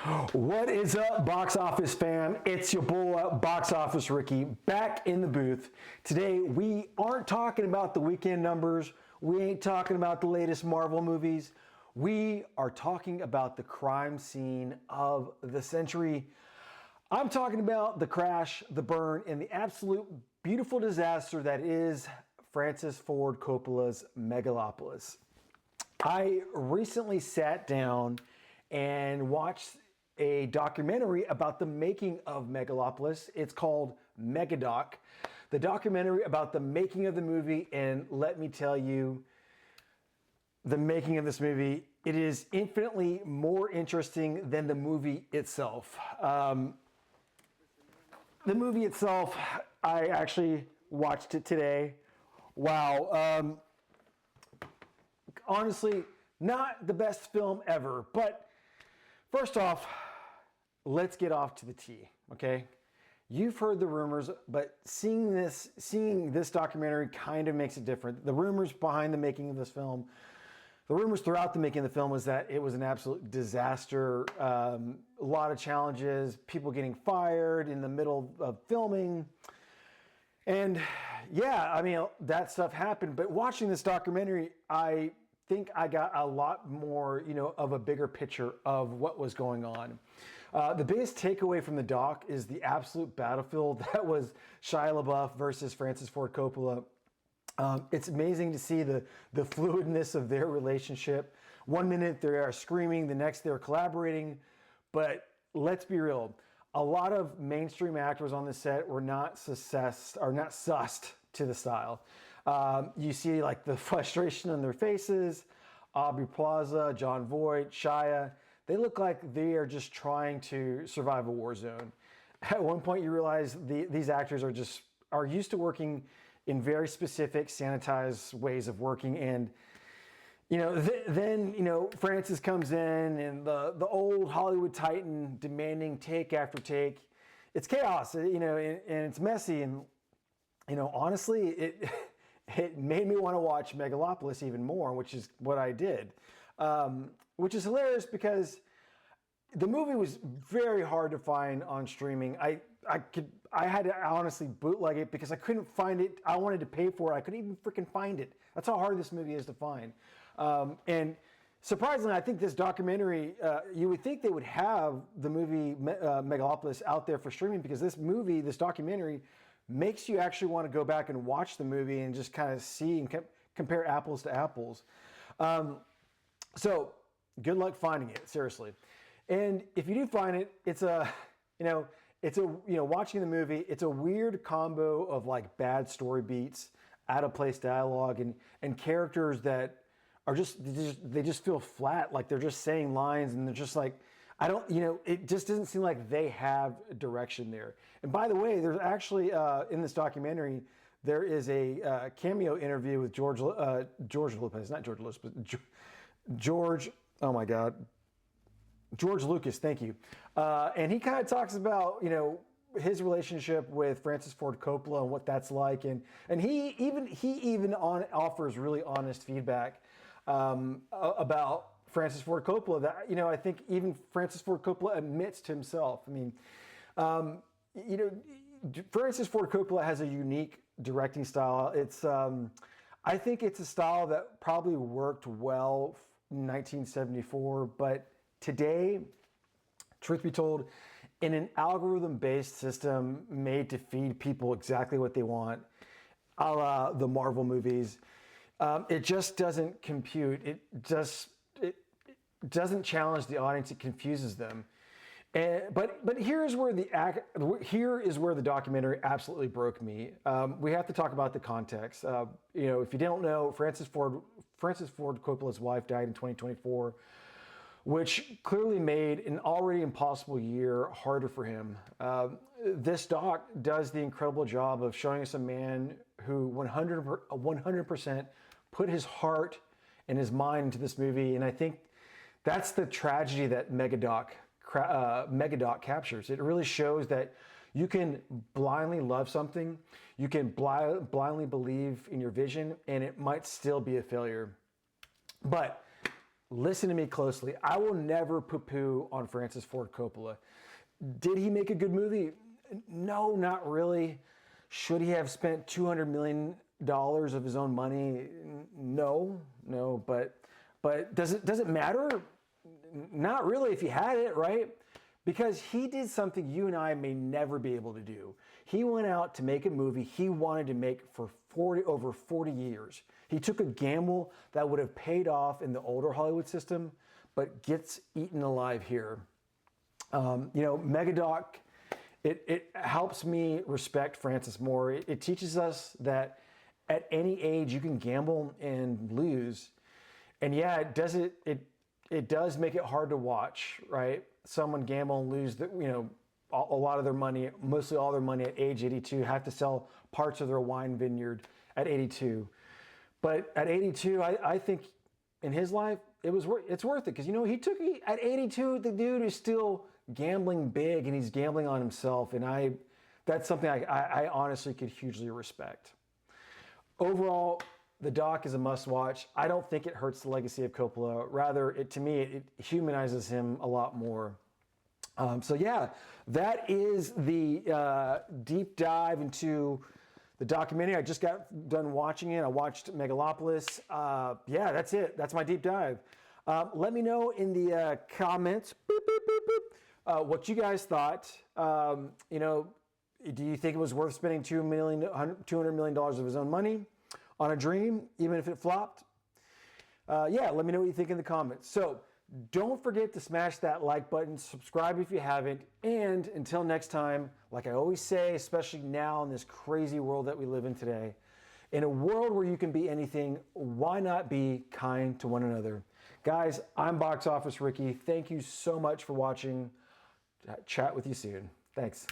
What is up, box office fam? It's your boy, Box Office Ricky, back in the booth. Today, we aren't talking about the weekend numbers. We ain't talking about the latest Marvel movies. We are talking about the crime scene of the century. I'm talking about the crash, the burn, and the absolute beautiful disaster that is Francis Ford Coppola's Megalopolis. I recently sat down and watched a documentary about the making of Megalopolis. It's called Megadoc, the documentary about the making of the movie. And let me tell you, the making of this movie, it is infinitely more interesting than the movie itself. The movie itself, I actually watched it today. Wow. Honestly, not the best film ever, but first off, let's get off to the T, okay? You've heard the rumors, but seeing this documentary kind of makes it different. The rumors behind the making of this film, the rumors throughout the making of the film was that it was an absolute disaster, a lot of challenges, people getting fired in the middle of filming. And yeah, I mean, that stuff happened, but watching this documentary, I think I got a lot more, of a bigger picture of what was going on. The biggest takeaway from the doc is the absolute battlefield that was Shia LaBeouf versus Francis Ford Coppola. It's amazing to see the fluidness of their relationship. One minute they are screaming, the next they're collaborating. But let's be real, a lot of mainstream actors on the set were not sussed to the style. You see like the frustration on their faces. Aubrey, Plaza, John Voight, Shia, they look like they are just trying to survive a war zone. At one point you realize these actors are used to working in very specific sanitized ways of working. And then Francis comes in and the old Hollywood Titan demanding take after take. It's chaos, and it's messy. And honestly, it made me want to watch Megalopolis even more, which is what I did. Which is hilarious because the movie was very hard to find on streaming. I had to honestly bootleg it because I couldn't find it. I wanted to pay for it. I couldn't even freaking find it. That's how hard this movie is to find. And surprisingly, I think this documentary, you would think they would have the movie Megalopolis out there for streaming, because this documentary makes you actually want to go back and watch the movie and just kind of see and compare apples to apples. So good luck finding it, seriously. And if you do find it, watching the movie, it's a weird combo of like bad story beats, out of place dialogue, and characters that are they just feel flat, like they're just saying lines and they're just like, it just doesn't seem like they have direction there. And by the way, there's actually, in this documentary, there is a cameo interview with George Lopez, not George Lopez, but George, oh my God, George Lucas, thank you. And he kind of talks about, his relationship with Francis Ford Coppola and what that's like. And he even offers really honest feedback about Francis Ford Coppola that, I think even Francis Ford Coppola admits to himself. I mean, Francis Ford Coppola has a unique directing style. It's, I think it's a style that probably worked well in 1974, but today, truth be told, in an algorithm-based system made to feed people exactly what they want, a la the Marvel movies, it just doesn't compute. It doesn't challenge the audience. It confuses them. But here is where the documentary absolutely broke me. We have to talk about the context. If you don't know, Francis Ford Coppola's wife died in 2024, which clearly made an already impossible year harder for him. This doc does the incredible job of showing us a man who 100% put his heart and his mind into this movie, and I think that's the tragedy that Megadoc captures. It really shows that you can blindly love something, you can blindly believe in your vision, and it might still be a failure. But listen to me closely. I will never poo-poo on Francis Ford Coppola. Did he make a good movie? No, not really. Should he have spent $200 million of his own money? No, but does it matter? Not really if he had it, right? Because he did something you and I may never be able to do. He went out to make a movie he wanted to make for over 40 years. He took a gamble that would have paid off in the older Hollywood system, but gets eaten alive here. Megadoc, it helps me respect Francis more. It teaches us that at any age you can gamble and lose. And yeah, it does make it hard to watch, right? Someone gamble and lose a lot of their money, mostly all their money at age 82, have to sell parts of their wine vineyard at 82. But at 82, I think in his life, it's worth it. Because, at 82, the dude is still gambling big and he's gambling on himself. And that's something I honestly could hugely respect. Overall, the doc is a must watch. I don't think it hurts the legacy of Coppola. Rather, to me, it humanizes him a lot more. So yeah, that is the deep dive into the documentary. I just got done watching it. I watched Megalopolis. Yeah, that's it. That's my deep dive. Let me know in the comments what you guys thought. Do you think it was worth spending $200 million of his own money on a dream, even if it flopped? Yeah, let me know what you think in the comments. So don't forget to smash that like button, subscribe if you haven't, and until next time, like I always say, especially now in this crazy world that we live in today, in a world where you can be anything, why not be kind to one another? Guys, I'm Box Office Ricky. Thank you so much for watching. Chat with you soon. Thanks.